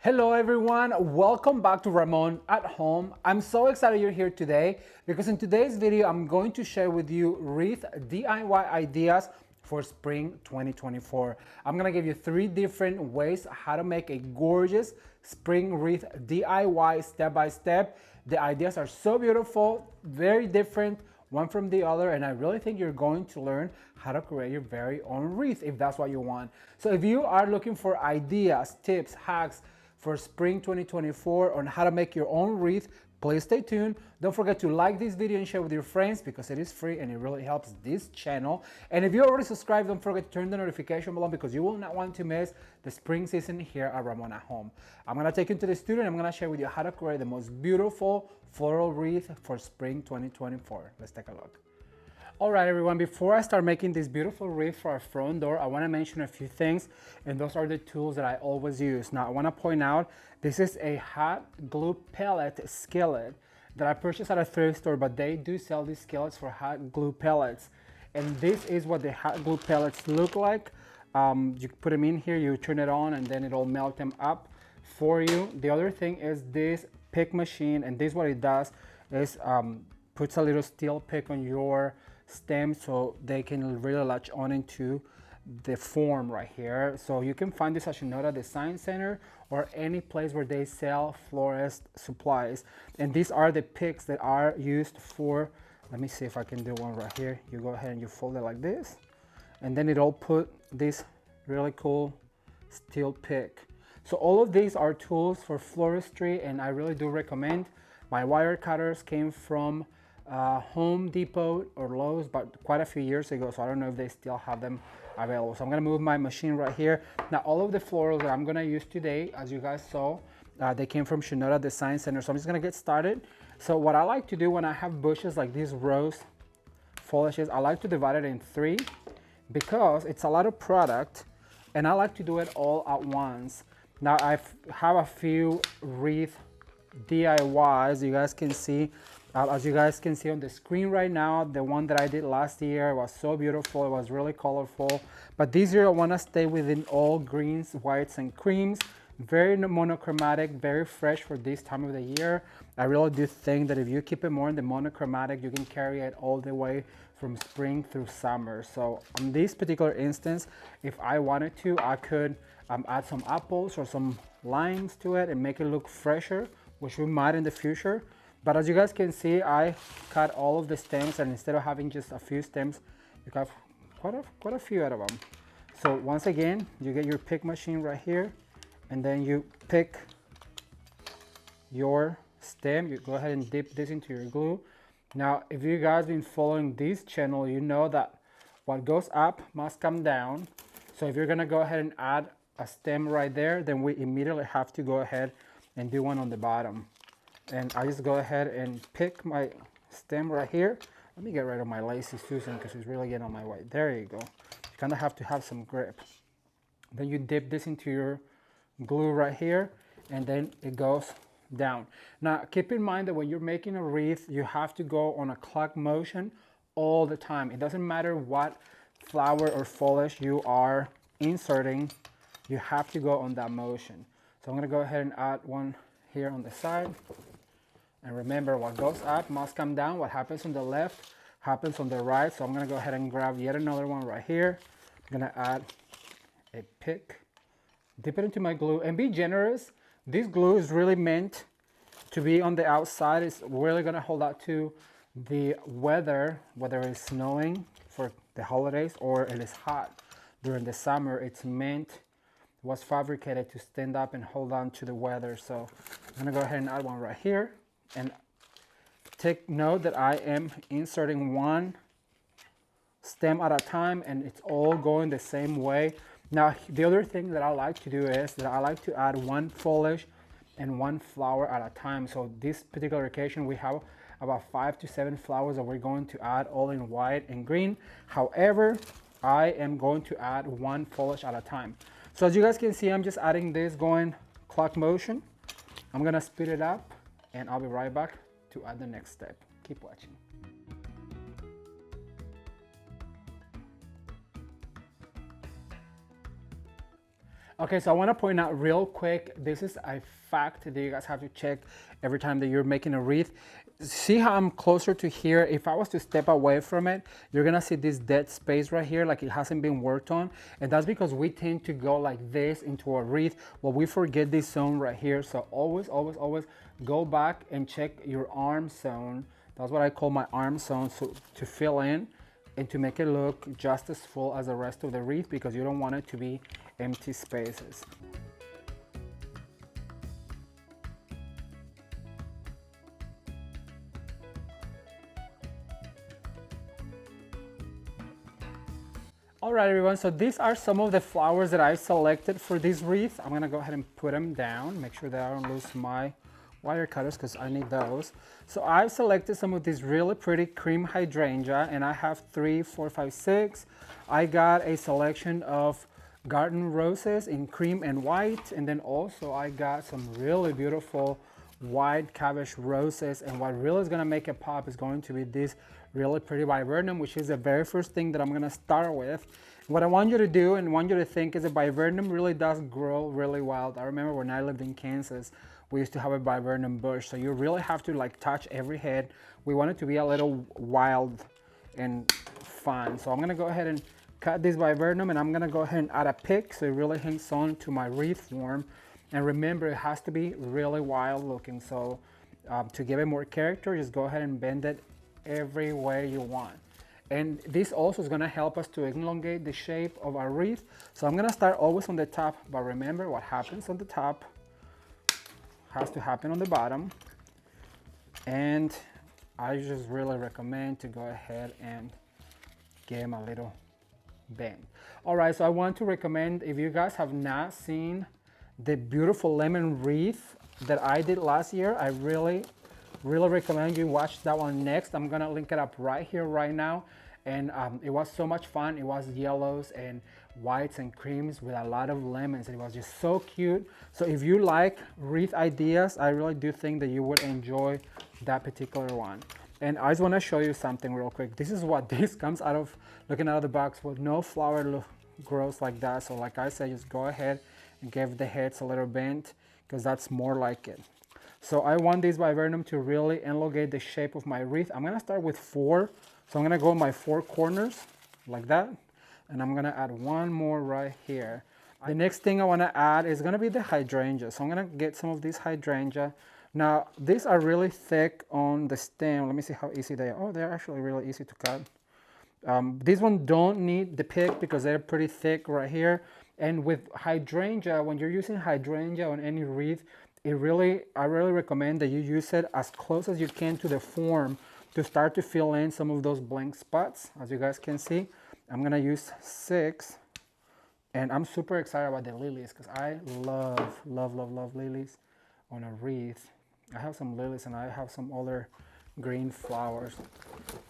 Hello everyone, welcome back to Ramon at Home. I'm so excited you're here today because in today's video I'm going to share with you Wreath DIY ideas for spring 2024. I'm gonna give you 3 different ways how to make a gorgeous spring wreath DIY step by step. The ideas are so beautiful, very different one from the other, and I really think you're going to learn how to create your very own wreath if that's what you want. So if you are looking for ideas, tips, hacks for spring 2024 on how to make your own wreath, please stay tuned. Don't forget to like this video and share with your friends because it is free and it really helps this channel. And if you're already subscribed, don't forget to turn the notification bell on because you will not want to miss the spring season here at Ramon at Home. I'm gonna take you to the studio and I'm gonna share with you how to create the most beautiful floral wreath for spring 2024. Let's take a look. All right, everyone, before I start making this beautiful wreath for our front door, I want to mention a few things, and those are the tools that I always use. Now, I want to point out, this is a hot glue pellet skillet that I purchased at a thrift store, but they do sell these skillets for hot glue pellets. And this is what the hot glue pellets look like. You put them in here, you turn it on, and then it'll melt them up for you. The other thing is this pick machine, and this what it does is puts a little steel pick on your stem so they can really latch on into the form right here. So you can find this at Shinoda Design Center or any place where they sell florist supplies. And these are the picks that are used for, let me see if I can do one right here. You go ahead and you fold it like this, and then it'll put this really cool steel pick. So all of these are tools for floristry, and I really do recommend. My wire cutters came from Home Depot or Lowe's, but quite a few years ago, so I don't know if they still have them available. So I'm gonna move my machine right here. Now all of the florals that I'm gonna use today, as you guys saw, they came from Shinoda Design Center. So I'm just gonna get started. So what I like to do when I have bushes like these rose foliages, I like to divide it in 3 because it's a lot of product and I like to do it all at once. Now I have a few wreath DIYs you guys can see. As you guys can see on the screen right now, the one that I did last year was so beautiful. It was really colorful. But this year I want to stay within all greens, whites, and creams. Very monochromatic, very fresh for this time of the year. I really do think that if you keep it more in the monochromatic, you can carry it all the way from spring through summer. So on this particular instance, if I wanted to, I could add some apples or some limes to it and make it look fresher, which we might in the future. But as you guys can see, I cut all of the stems, and instead of having just a few stems, you got quite a few out of them. So once again, you get your pick machine right here, and then you pick your stem. You go ahead and dip this into your glue. Now, if you guys been following this channel, you know that what goes up must come down. So if you're gonna go ahead and add a stem right there, then we immediately have to go ahead and do one on the bottom. And I just go ahead and pick my stem right here. Let me get rid of my lacy Susan because it's really getting on my way. There you go. You kind of have to have some grip. Then you dip this into your glue right here, and then it goes down. Now keep in mind that when you're making a wreath, you have to go on a clock motion all the time. It doesn't matter what flower or foliage you are inserting, you have to go on that motion. So I'm gonna go ahead and add one here on the side. And remember, what goes up must come down. What happens on the left happens on the right. So I'm gonna go ahead and grab yet another one right here. I'm gonna add a pick, dip it into my glue, and be generous. This glue is really meant to be on the outside. It's really gonna hold out to the weather, whether it's snowing for the holidays or it is hot during the summer. It's meant, was fabricated to stand up and hold on to the weather. So I'm gonna go ahead and add one right here. And take note that I am inserting one stem at a time, and it's all going the same way. Now, the other thing that I like to do is that I like to add one foliage and one flower at a time. So this particular occasion, we have about 5 to 7 flowers that we're going to add all in white and green. However, I am going to add one foliage at a time. So as you guys can see, I'm just adding this going clock motion. I'm gonna speed it up, and I'll be right back to add the next step. Keep watching. Okay, so I want to point out real quick, this is a fact that you guys have to check every time that you're making a wreath. See how I'm closer to here? If I was to step away from it, you're gonna see this dead space right here, like it hasn't been worked on. And that's because we tend to go like this into a wreath, but we forget this zone right here. So always, always, always go back and check your arm zone. That's what I call my arm zone, so to fill in and to make it look just as full as the rest of the wreath, because you don't want it to be empty spaces. All right, everyone, so these are some of the flowers that I selected for this wreath. I'm gonna go ahead and put them down, make sure that I don't lose my wire cutters because I need those. So I've selected some of these really pretty cream hydrangea, and I have 3, 4, 5, 6. I got a selection of garden roses in cream and white, and then also I got some really beautiful white cabbage roses, and what really is going to make it pop is going to be this really pretty viburnum, which is the very first thing that I'm going to start with. What I want you to do and want you to think is that viburnum really does grow really wild. I remember when I lived in Kansas, we used to have a viburnum bush, so you really have to like touch every head. We want it to be a little wild and fun. So I'm going to go ahead and cut this viburnum, and I'm gonna go ahead and add a pick so it really hangs on to my wreath form. And remember, it has to be really wild looking. So to give it more character, just go ahead and bend it every way you want. And this also is gonna help us to elongate the shape of our wreath. So I'm gonna start always on the top, but remember what happens on the top has to happen on the bottom. And I just really recommend to go ahead and give them a little bend. All right, so I want to recommend, if you guys have not seen the beautiful lemon wreath that I did last year, I really recommend you watch that one next. I'm gonna link it up right here right now. And it was so much fun. It was yellows and whites and creams with a lot of lemons. It was just so cute. So if you like wreath ideas, I really do think that you would enjoy that particular one. And I just want to show you something real quick. This is what this comes out of, looking out of the box, with no flower grows like that. So like I said, just go ahead and give the heads a little bend, because that's more like it. So I want this viburnum to really elongate the shape of my wreath. I'm gonna start with 4. So I'm gonna go my 4 corners like that. And I'm gonna add one more right here. The next thing I wanna add is gonna be the hydrangea. So I'm gonna get some of this hydrangea. Now, these are really thick on the stem. Let me see how easy they are. Oh, they're actually really easy to cut. These ones don't need the pick because they're pretty thick right here. And with hydrangea, when you're using hydrangea on any wreath, I really recommend that you use it as close as you can to the form to start to fill in some of those blank spots. As you guys can see, I'm gonna use 6. And I'm super excited about the lilies because I love lilies on a wreath. I have some lilies and I have some other green flowers.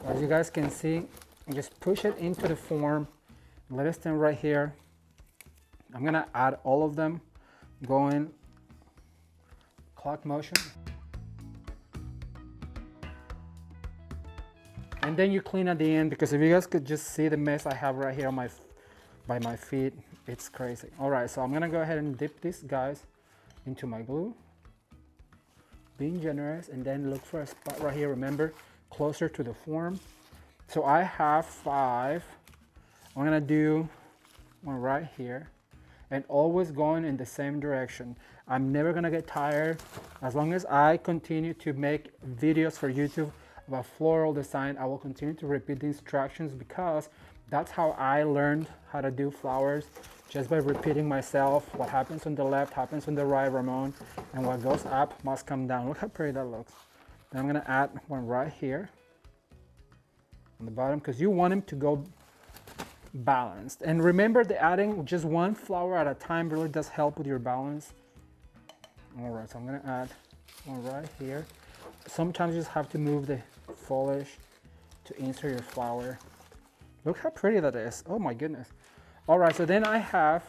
As you guys can see, just push it into the form, let it stand right here. I'm gonna add all of them going clock motion. And then you clean at the end, because if you guys could just see the mess I have right here on by my feet, it's crazy. All right, so I'm gonna go ahead and dip these guys into my glue, being generous, and then look for a spot right here, remember, closer to the form. So I have 5. I'm gonna do one right here, and always going in the same direction. I'm never gonna get tired. As long as I continue to make videos for YouTube about floral design, I will continue to repeat the instructions, because that's how I learned how to do flowers, just by repeating myself. What happens on the left happens on the right, Ramon, and what goes up must come down. Look how pretty that looks. Then I'm gonna add one right here on the bottom, because you want them to go balanced. And remember that adding just one flower at a time really does help with your balance. All right, so I'm gonna add one right here. Sometimes you just have to move the foliage to insert your flower. Look how pretty that is. Oh my goodness. All right, so then I have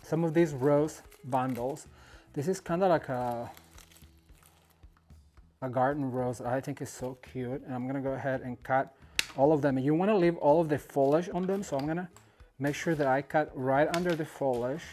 some of these rose bundles. This is kind of like a garden rose. I think is so cute. And I'm gonna go ahead and cut all of them. And you wanna leave all of the foliage on them. So I'm gonna make sure that I cut right under the foliage.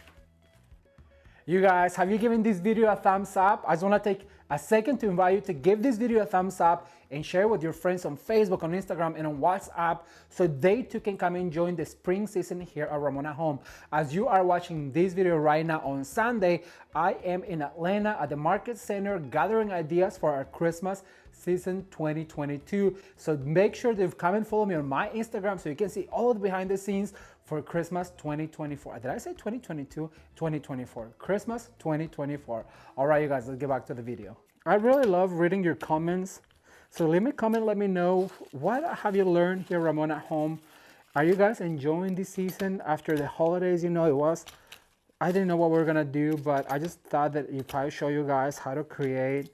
You guys, have you given this video a thumbs up? I just want to take a second to invite you to give this video a thumbs up and share with your friends on Facebook, on Instagram, and on WhatsApp so they too can come and join the spring season here at Ramon at Home. As you are watching this video right now on Sunday, I am in Atlanta at the Market Center gathering ideas for our Christmas season 2022. So make sure to come and follow me on my Instagram so you can see all of the behind the scenes for Christmas 2024. Did I say 2022? 2024. Christmas 2024. All right, you guys, let's get back to the video. I really love reading your comments. So leave me a comment, let me know what have you learned here, Ramon at Home. Are you guys enjoying this season after the holidays? You know, I didn't know what we were gonna do, but I just thought that if I show you guys how to create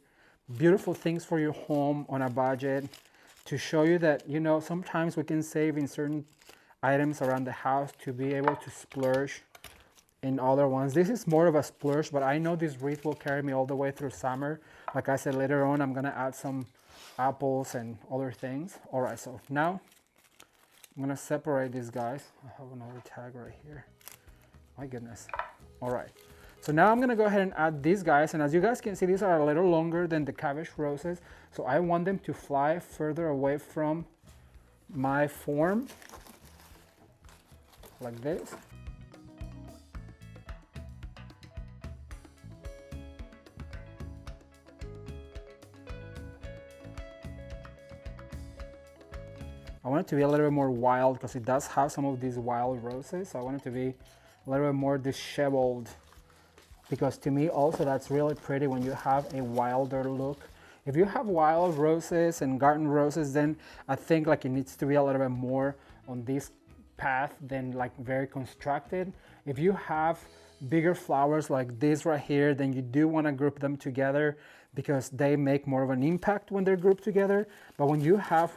beautiful things for your home on a budget, to show you that, you know, sometimes we can save in certain items around the house to be able to splurge in other ones. This is more of a splurge, but I know this wreath will carry me all the way through summer. Like I said, later on, I'm gonna add some apples and other things. All right, so now I'm gonna separate these guys. I have another tag right here. My goodness. All right, so now I'm gonna go ahead and add these guys. And as you guys can see, these are a little longer than the cabbage roses. So I want them to fly further away from my form, like this. I want it to be a little bit more wild because it does have some of these wild roses. So I want it to be a little bit more disheveled, because to me also that's really pretty when you have a wilder look. If you have wild roses and garden roses, then I think like it needs to be a little bit more on this path than like very constructed. If you have bigger flowers like this right here, then you do want to group them together because they make more of an impact when they're grouped together. But when you have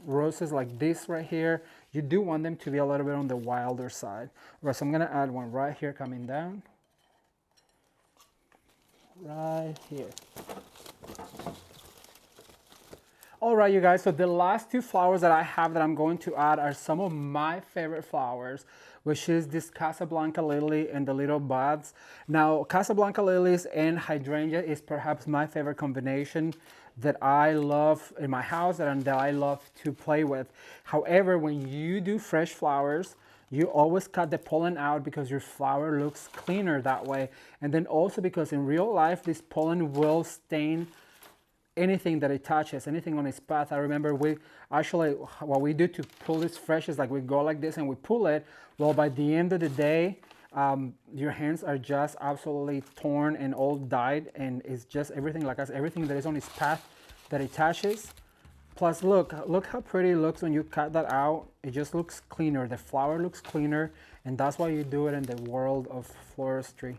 roses like this right here, you do want them to be a little bit on the wilder side. Right, so I'm gonna add one right here coming down, right here. All right, you guys, so the last two flowers that I have that I'm going to add are some of my favorite flowers, which is this Casablanca lily and the little buds. Now, Casablanca lilies and hydrangea is perhaps my favorite combination that I love in my house and that I love to play with. However, when you do fresh flowers, you always cut the pollen out because your flower looks cleaner that way. And then also because in real life, this pollen will stain anything that it touches, anything on its path. I remember we actually, what we do to pull this fresh is like we go like this and we pull it. Well, by the end of the day, your hands are just absolutely torn and all dyed, and it's just everything, like us, everything that is on its path that it touches. Plus, look how pretty it looks when you cut that out. It just looks cleaner. The flower looks cleaner, and that's why you do it in the world of floristry.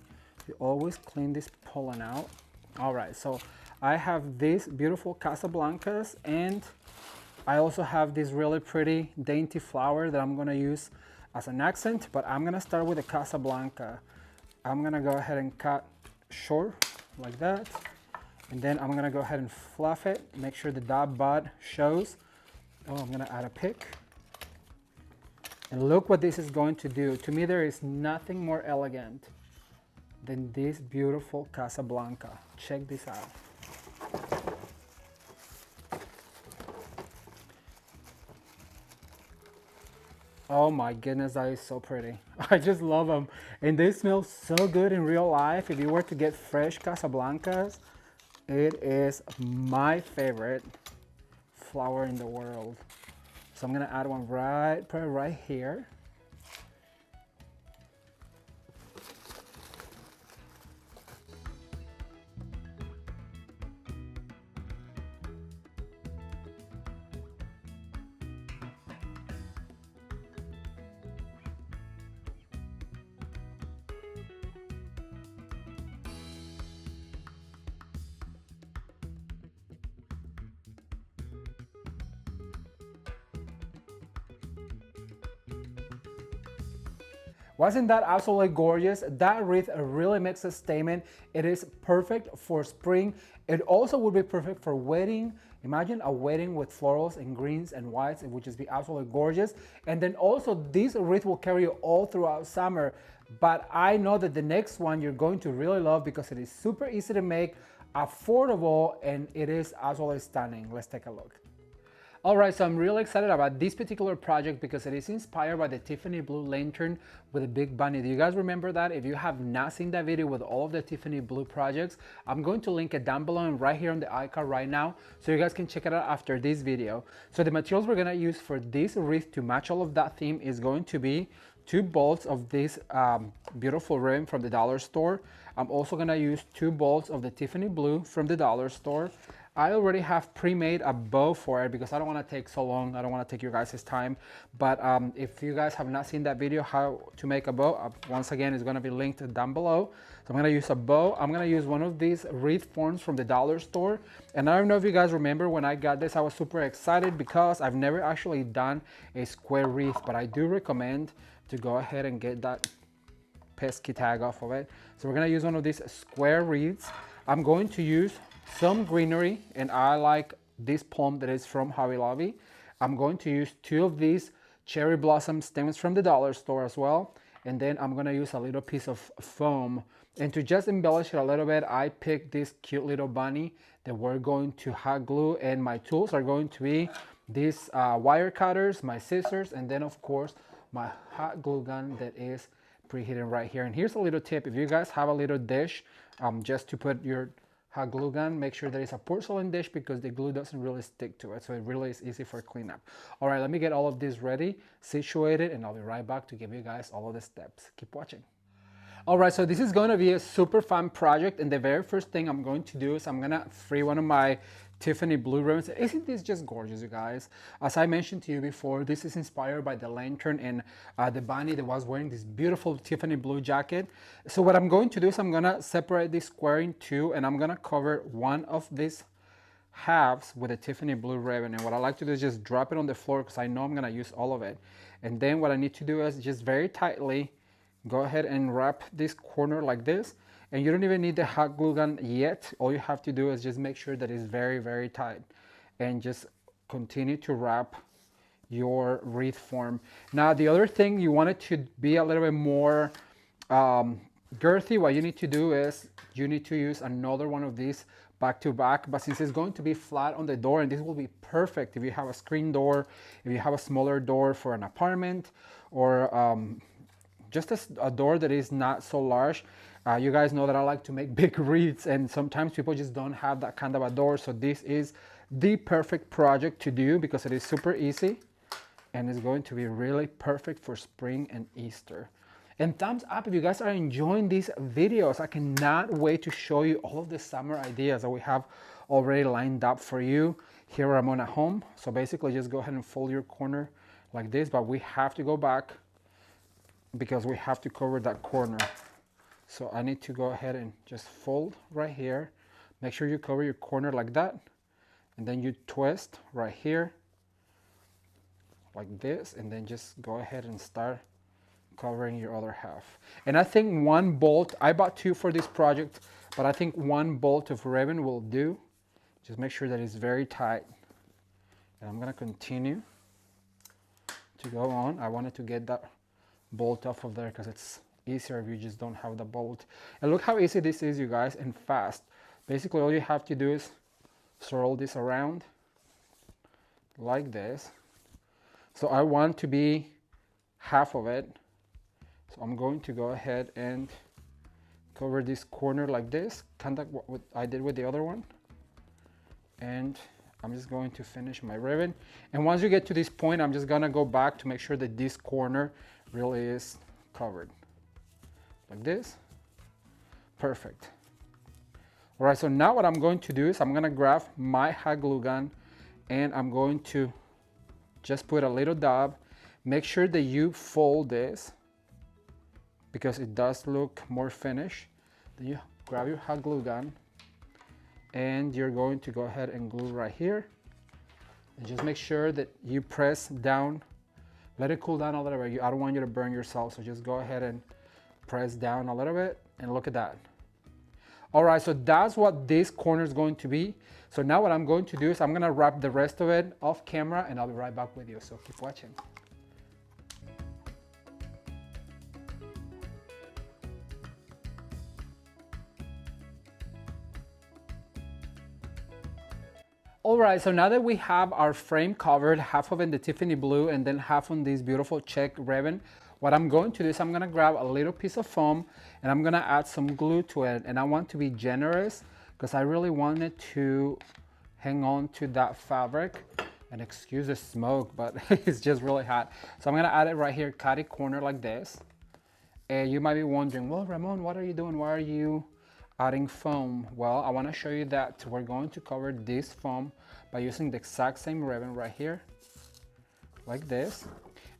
You always clean this pollen out. All right, so I have these beautiful Casablancas, and I also have this really pretty dainty flower that I'm gonna use as an accent, but I'm gonna start with the Casablanca. I'm gonna go ahead and cut short like that, and then I'm gonna go ahead and fluff it, make sure the dot bud shows. Oh, I'm gonna add a pick. And look what this is going to do. To me, there is nothing more elegant than this beautiful Casablanca. Check this out. Oh my goodness, that is so pretty. I just love them. And they smell so good in real life. If you were to get fresh Casablancas, it is my favorite flower in the world. So I'm gonna add one probably right here. Wasn't that absolutely gorgeous? That wreath really makes a statement. It is perfect for spring. It also would be perfect for wedding. Imagine a wedding with florals and greens and whites. It would just be absolutely gorgeous. And then also this wreath will carry you all throughout summer. But I know that the next one you're going to really love because it is super easy to make, affordable, and it is as well as stunning. Let's take a look. All right, so I'm really excited about this particular project because it is inspired by the Tiffany blue lantern with a big bunny. Do you guys remember that? If you have not seen that video with all of the Tiffany blue projects, I'm going to link it down below and right here on the icon right now, so you guys can check it out after this video. So the materials we're gonna use for this wreath to match all of that theme is going to be 2 bolts of this beautiful ribbon from the dollar store. I'm also gonna use 2 bolts of the Tiffany blue from the dollar store. I already have pre-made a bow for it because I don't want to take so long. I don't want to take your guys' time. But if you guys have not seen that video, how to make a bow, once again, it's going to be linked down below. So I'm going to use a bow. I'm going to use one of these wreath forms from the dollar store. And I don't know if you guys remember when I got this, I was super excited because I've never actually done a square wreath, but I do recommend to go ahead and get that pesky tag off of it. So we're going to use one of these square wreaths. I'm going to use some greenery, and I like this palm that is from Hobby Lobby. I'm going to use 2 of these cherry blossom stems from the dollar store as well, and then I'm going to use a little piece of foam. And to just embellish it a little bit, I picked this cute little bunny that we're going to hot glue, and my tools are going to be these wire cutters, my scissors, and then of course my hot glue gun that is preheating right here. And here's a little tip: if you guys have a little dish just to put your hot glue gun, make sure that it's a porcelain dish because the glue doesn't really stick to it, so it really is easy for cleanup. All right, let me get all of this ready, situated, and I'll be right back to give you guys all of the steps. Keep watching. All right, so this is going to be a super fun project, and the very first thing I'm going to do is I'm gonna free one of my Tiffany blue ribbons. Isn't this just gorgeous, you guys? As I mentioned to you before, this is inspired by the lantern and the bunny that was wearing this beautiful Tiffany blue jacket. So what I'm going to do is I'm gonna separate this square in 2, and I'm gonna cover one of these halves with a Tiffany blue ribbon. And what I like to do is just drop it on the floor because I know I'm gonna use all of it. And then what I need to do is just very tightly go ahead and wrap this corner like this. And you don't even need the hot glue gun yet. All you have to do is just make sure that it's very, very tight, and just continue to wrap your wreath form. Now, the other thing, you want it to be a little bit more girthy. What you need to do is you need to use another one of these back to back, but since it's going to be flat on the door, and this will be perfect if you have a screen door, if you have a smaller door for an apartment, or just a door that is not so large. You guys know that I like to make big wreaths, and sometimes people just don't have that kind of a door. So this is the perfect project to do because it is super easy and it's going to be really perfect for spring and Easter. And thumbs up if you guys are enjoying these videos. I cannot wait to show you all of the summer ideas that we have already lined up for you here at Ramon at home. So basically just go ahead and fold your corner like this, but we have to go back because we have to cover that corner. So I need to go ahead and just fold right here. Make sure you cover your corner like that. And then you twist right here like this. And then just go ahead and start covering your other half. And I think 1 bolt, I bought 2 for this project, but I think 1 bolt of ribbon will do. Just make sure that it's very tight. And I'm gonna continue to go on. I wanted to get that bolt off of there because it's easier if you just don't have the bolt. And look how easy this is, you guys, and fast. Basically all you have to do is swirl this around like this. So I want to be half of it, so I'm going to go ahead and cover this corner like this, kind of what I did with the other one. And I'm just going to finish my ribbon. And once you get to this point, I'm just gonna go back to make sure that this corner really is covered like this. Perfect. All right, so now what I'm going to do is I'm gonna grab my hot glue gun and I'm going to just put a little dab. Make sure that you fold this because it does look more finished. Then you grab your hot glue gun and you're going to go ahead and glue right here. And just make sure that you press down. Let it cool down a little bit. I don't want you to burn yourself, so just go ahead and press down a little bit, and look at that. All right, so that's what this corner is going to be. So now what I'm going to do is I'm gonna wrap the rest of it off camera, and I'll be right back with you, so keep watching. All right, so now that we have our frame covered, half of it in the Tiffany blue and then half on this beautiful check ribbon, what I'm going to do is I'm gonna grab a little piece of foam and I'm gonna add some glue to it. And I want to be generous because I really want it to hang on to that fabric. And excuse the smoke, but it's just really hot. So I'm gonna add it right here, cut it corner like this. And you might be wondering, well, Ramon, what are you doing? Why are you adding foam? Well, I wanna show you that we're going to cover this foam by using the exact same ribbon right here, like this.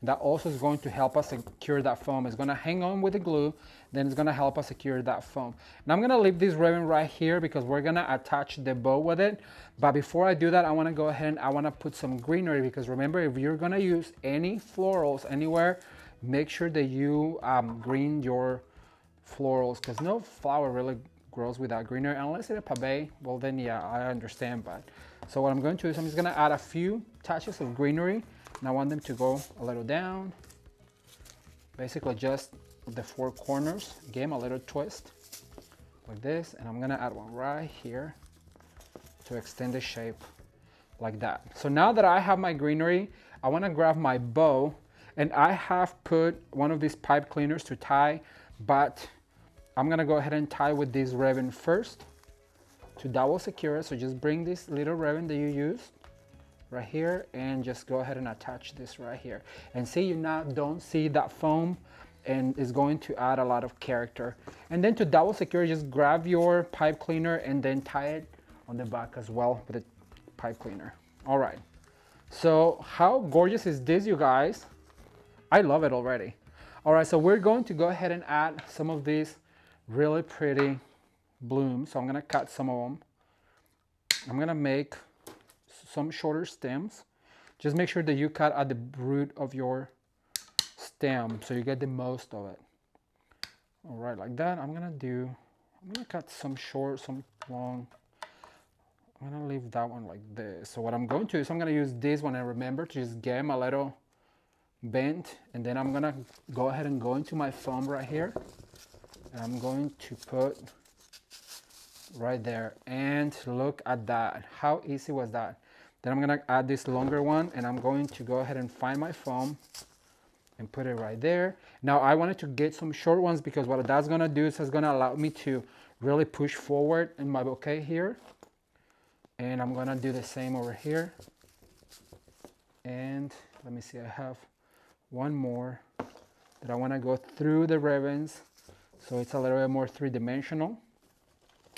And that also is going to help us secure that foam. It's gonna hang on with the glue, then it's gonna help us secure that foam. And I'm gonna leave this ribbon right here because we're gonna attach the bow with it. But before I do that, I wanna go ahead and I wanna put some greenery, because remember, if you're gonna use any florals anywhere, make sure that you green your florals, because no flower really grows without greenery unless it's a pave. Well, then yeah, I understand. But so what I'm going to do is I'm just gonna add a few touches of greenery, and I want them to go a little down, basically just the four corners. Give them a little twist like this, and I'm gonna add one right here to extend the shape like that. So now that I have my greenery, I want to grab my bow, and I have put one of these pipe cleaners to tie, but I'm gonna go ahead and tie with this ribbon first to double secure it. So just bring this little ribbon that you used right here and just go ahead and attach this right here. And see, you now don't see that foam, and it's going to add a lot of character. And then to double secure, just grab your pipe cleaner and then tie it on the back as well with a pipe cleaner. All right, so how gorgeous is this, you guys? I love it already. All right, so we're going to go ahead and add some of these really pretty blooms. So I'm gonna cut some of them. I'm gonna make some shorter stems. Just make sure that you cut at the root of your stem so you get the most of it. All right, like that. I'm gonna cut some short, some long. I'm gonna leave that one like this. So what I'm going to do is I'm gonna use this one, and remember to just get them a little bent, and then I'm gonna go ahead and go into my foam right here, and I'm going to put right there. And look at that, how easy was that? Then I'm gonna add this longer one, and I'm going to go ahead and find my foam and put it right there. Now I wanted to get some short ones because what that's gonna do is it's gonna allow me to really push forward in my bouquet here. And I'm gonna do the same over here. And let me see, I have one more that I wanna go through the ribbons so it's a little bit more three-dimensional.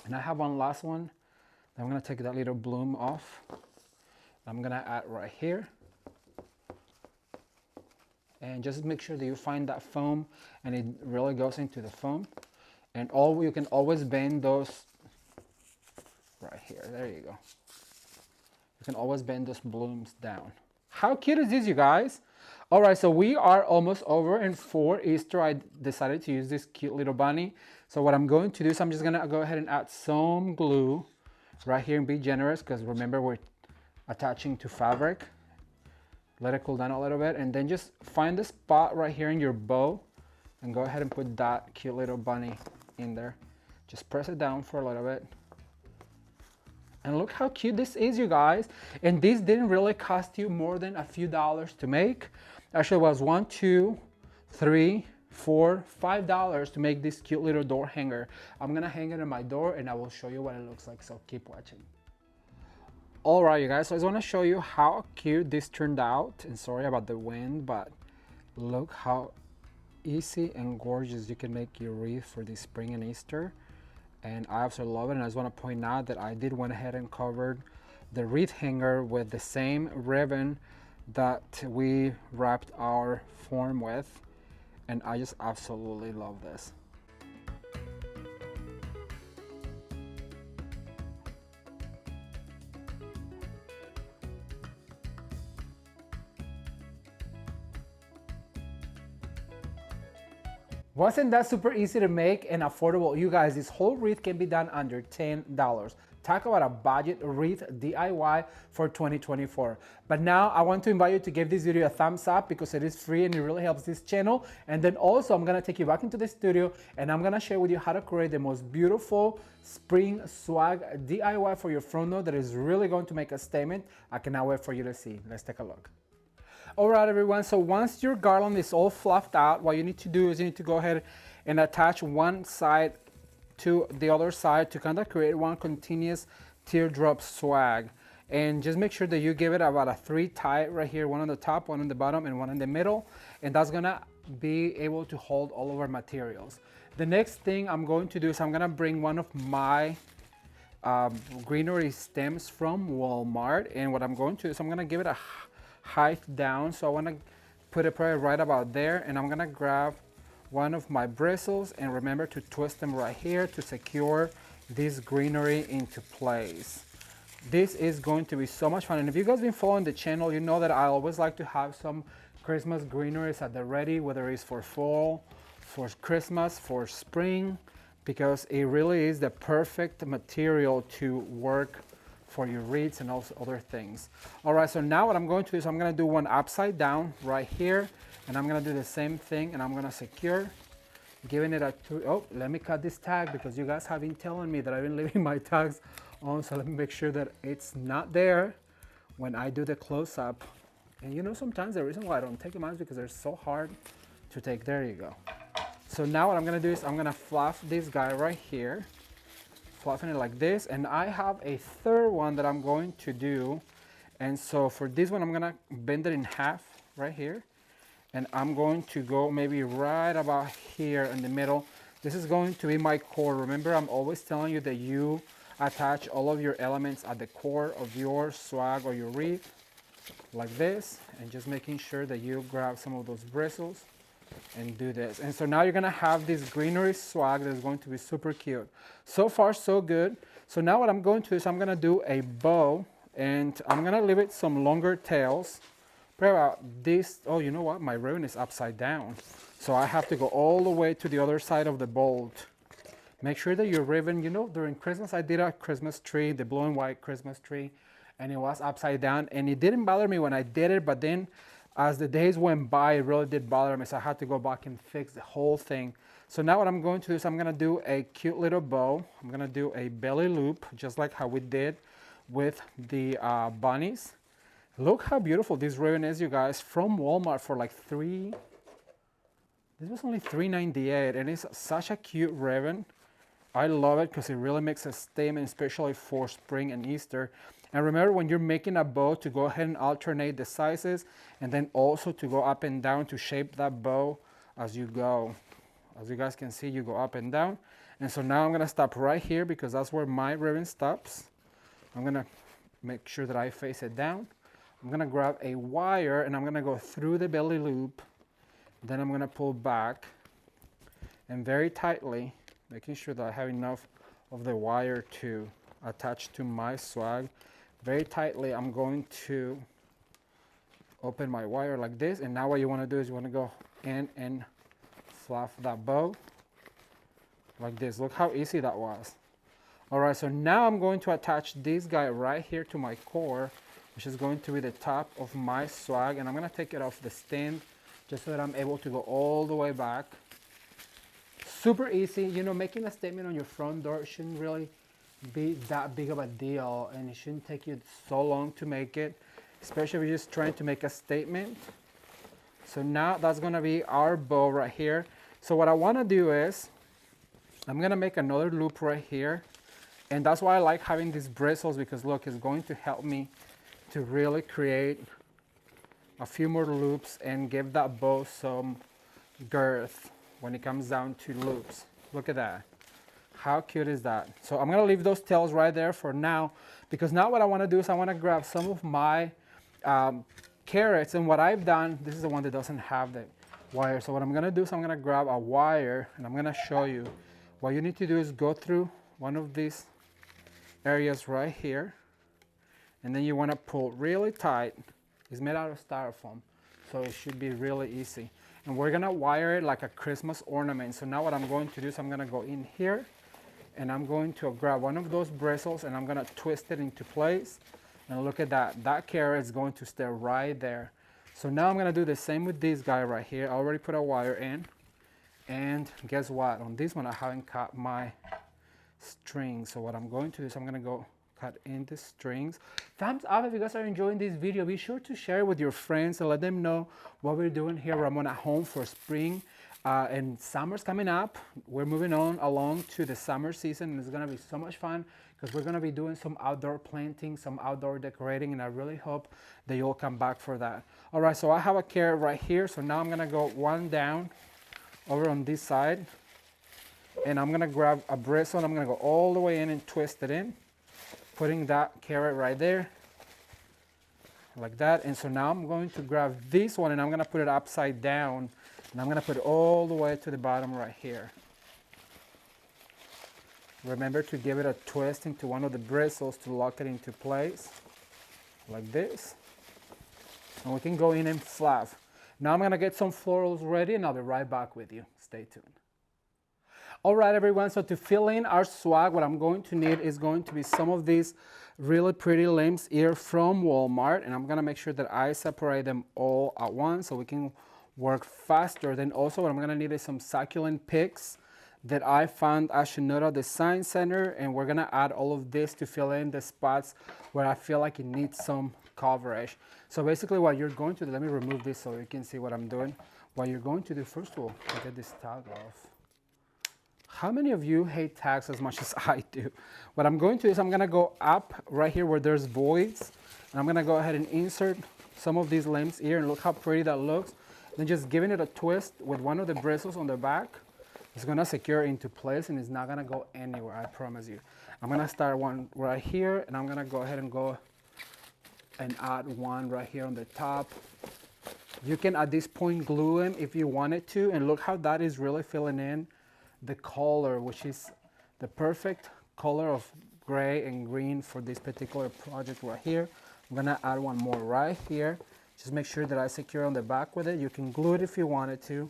And I have one last one. I'm gonna take that little bloom off. I'm gonna add right here. And just make sure that you find that foam and it really goes into the foam. And you can always bend those right here. There you go. You can always bend those blooms down. How cute is this, you guys? All right, so we are almost over, and for Easter, I decided to use this cute little bunny. So what I'm going to do is I'm just gonna go ahead and add some glue right here and be generous, because remember, we're attaching to fabric. Let it cool down a little bit, and then just find the spot right here in your bow and go ahead and put that cute little bunny in there. Just press it down for a little bit. And look how cute this is, you guys. And this didn't really cost you more than a few dollars to make. Actually, it was $1, $2, $3, $4, $5 to make this cute little door hanger. I'm gonna hang it on my door and I will show you what it looks like, so keep watching. All right, you guys, so I just wanna show you how cute this turned out. And sorry about the wind, but look how easy and gorgeous you can make your wreath for this spring and Easter. And I absolutely love it. And I just want to point out that I did went ahead and covered the wreath hanger with the same ribbon that we wrapped our form with. And I just absolutely love this. Wasn't that super easy to make and affordable? You guys, this whole wreath can be done under $10. Talk about a budget wreath DIY for 2024. But now I want to invite you to give this video a thumbs up because it is free and it really helps this channel. And then also I'm gonna take you back into the studio and I'm gonna share with you how to create the most beautiful spring swag DIY for your front door that is really going to make a statement. I cannot wait for you to see. Let's take a look. All right, everyone, so once your garland is all fluffed out, what you need to do is you need to go ahead and attach one side to the other side to kind of create one continuous teardrop swag. And just make sure that you give it about a 3 tie right here, one on the top, one on the bottom, and one in the middle. And that's gonna be able to hold all of our materials. The next thing I'm going to do is I'm gonna bring one of my greenery stems from Walmart. And what I'm going to do is I'm gonna give it a height down, so I want to put it probably right about there, and I'm gonna grab one of my bristles and remember to twist them right here to secure this greenery into place. This is going to be so much fun, and if you guys been following the channel, you know that I always like to have some Christmas greeneries at the ready, whether it's for fall, for Christmas, for spring, because it really is the perfect material to work for your wreaths and also other things. All right, so now what I'm going to do is I'm gonna do one upside down right here, and I'm gonna do the same thing, and I'm gonna secure, giving it a oh, let me cut this tag because you guys have been telling me that I've been leaving my tags on, so let me make sure that it's not there when I do the close-up. And you know, sometimes the reason why I don't take them out is because they're so hard to take. There you go. So now what I'm gonna do is I'm gonna fluff this guy right here, fluffing it like this, and I have a third one that I'm going to do. And so for this one, I'm gonna bend it in half right here, and I'm going to go maybe right about here in the middle. This is going to be my core. Remember, I'm always telling you that you attach all of your elements at the core of your swag or your wreath like this, and just making sure that you grab some of those bristles and do this. And so now you're gonna have this greenery swag that is going to be super cute. So far, so good. So now what I'm going to do is I'm gonna do a bow, and I'm gonna leave it some longer tails. Probably about this. Oh, you know what? My ribbon is upside down. So I have to go all the way to the other side of the bolt. Make sure that your ribbon, you know, during Christmas, I did a Christmas tree, the blue and white Christmas tree, and it was upside down, and it didn't bother me when I did it, but then as the days went by, it really did bother me, so I had to go back and fix the whole thing. So now what I'm going to do is I'm gonna do a cute little bow. I'm gonna do a belly loop, just like how we did with the bunnies. Look how beautiful this ribbon is, you guys, from Walmart for like this was only $3.98, and it's such a cute ribbon. I love it because it really makes a statement, especially for spring and Easter. And remember, when you're making a bow, to go ahead and alternate the sizes, and then also to go up and down to shape that bow as you go. As you guys can see, you go up and down. And so now I'm gonna stop right here because that's where my ribbon stops. I'm gonna make sure that I face it down. I'm gonna grab a wire and I'm gonna go through the belly loop. Then I'm gonna pull back and very tightly, making sure that I have enough of the wire to attach to my swag. Very tightly, I'm going to open my wire like this, and now what you want to do is you want to go in and fluff that bow like this. Look how easy that was. All right, so now I'm going to attach this guy right here to my core, which is going to be the top of my swag, and I'm going to take it off the stand just so that I'm able to go all the way back. Super easy. You know, making a statement on your front door shouldn't really be that big of a deal, and it shouldn't take you so long to make it, especially if you're just trying to make a statement. So now that's gonna be our bow right here. So what I wanna do is I'm gonna make another loop right here, and that's why I like having these bristles, because look, it's going to help me to really create a few more loops and give that bow some girth when it comes down to loops. Look at that. How cute is that? So I'm gonna leave those tails right there for now, because now what I wanna do is I wanna grab some of my carrots, and what I've done, this is the one that doesn't have the wire. So what I'm gonna do is I'm gonna grab a wire, and I'm gonna show you. What you need to do is go through one of these areas right here, and then you wanna pull really tight. It's made out of styrofoam, so it should be really easy. and we're gonna wire it like a Christmas ornament. So now what I'm going to do is I'm gonna go in here, and I'm going to grab one of those bristles, and I'm gonna twist it into place. And look at that, that carrot is going to stay right there. So now I'm gonna do the same with this guy right here. I already put a wire in, and guess what? On this one, I haven't cut my string. So what I'm going to do is I'm gonna go cut in the strings. Thumbs up if you guys are enjoying this video. Be sure to share it with your friends and let them know what we're doing here, Ramon at Home, for spring. And summer's coming up. We're moving on along to the summer season, and it's gonna be so much fun because we're gonna be doing some outdoor planting, some outdoor decorating, and I really hope that you'll come back for that. All right, so I have a carrot right here. So now I'm gonna go one down over on this side, and I'm gonna grab a bristle, and I'm gonna go all the way in and twist it in, putting that carrot right there, like that. And so now I'm going to grab this one, and I'm gonna put it upside down, and I'm gonna put it all the way to the bottom right here. Remember to give it a twist into one of the bristles to lock it into place, like this. And we can go in and fluff. Now I'm gonna get some florals ready, and I'll be right back with you. Stay tuned. All right, everyone, so to fill in our swag, what I'm going to need is going to be some of these really pretty lamb's ear from Walmart, and I'm gonna make sure that I separate them all at once so we can work faster. Then also what I'm gonna need is some succulent picks that I found at Shinoda Design Center, and we're gonna add all of this to fill in the spots where I feel like it needs some coverage. So basically what you're going to do, let me remove this so you can see what I'm doing. What you're going to do, first of all, get this tag off. How many of you hate tags as much as I do? What I'm going to do is I'm gonna go up right here where there's voids, and I'm gonna go ahead and insert some of these lamb's ear, and look how pretty that looks. Then just giving it a twist with one of the bristles on the back, it's gonna secure into place, and it's not gonna go anywhere, I promise you. I'm gonna start one right here, and I'm gonna go ahead and go and add one right here on the top. You can at this point glue them if you wanted to, and look how that is really filling in the color, which is the perfect color of gray and green for this particular project right here. I'm gonna add one more right here. Just make sure that I secure on the back with it. You can glue it if you wanted to,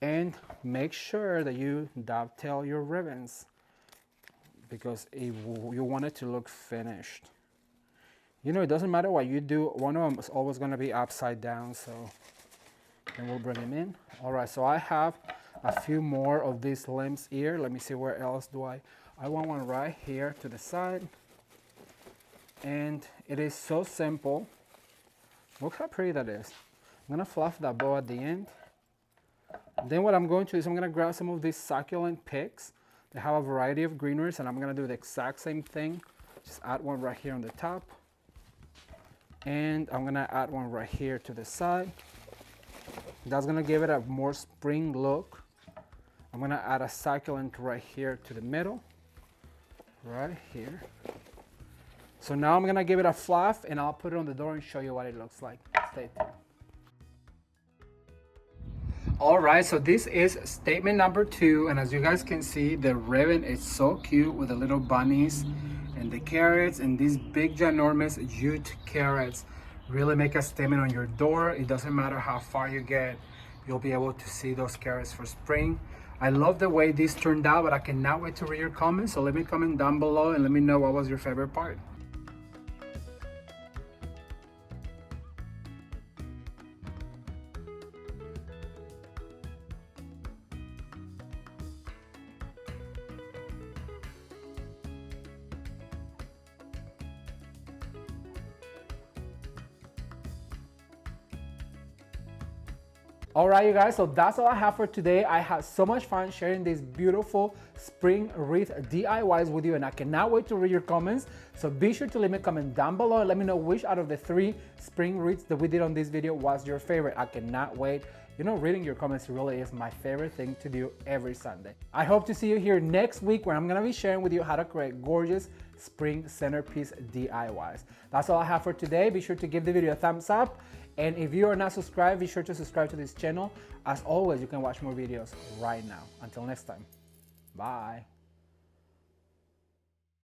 and make sure that you dovetail your ribbons because you want it to look finished. You know, it doesn't matter what you do, one of them is always gonna be upside down, so then we'll bring them in. All right, so I have a few more of these lamb's ear. Let me see, where else do I want one right here to the side. And it is so simple. Look how pretty that is. I'm gonna fluff that bow at the end. Then what I'm going to do is I'm gonna grab some of these succulent picks. They have a variety of greeneries, and I'm gonna do the exact same thing. Just add one right here on the top. And I'm gonna add one right here to the side. That's gonna give it a more spring look. I'm gonna add a succulent right here to the middle, right here. So now I'm gonna give it a fluff, and I'll put it on the door and show you what it looks like. Stay tuned. All right, so this is statement number 2, and as you guys can see, the ribbon is so cute with the little bunnies and the carrots, and these big ginormous jute carrots really make a statement on your door. It doesn't matter how far you get, you'll be able to see those carrots for spring. I love the way this turned out, but I cannot wait to read your comments. So let me comment down below and let me know what was your favorite part. All right, you guys, so that's all I have for today. I had so much fun sharing these beautiful spring wreath DIYs with you, and I cannot wait to read your comments. So be sure to leave me a comment down below and let me know which out of the 3 spring wreaths that we did on this video was your favorite. I cannot wait. You know, reading your comments really is my favorite thing to do every Sunday. I hope to see you here next week, where I'm gonna be sharing with you how to create gorgeous spring centerpiece DIYs. That's all I have for today. Be sure to give the video a thumbs up. And if you are not subscribed, be sure to subscribe to this channel. As always, you can watch more videos right now. Until next time, bye.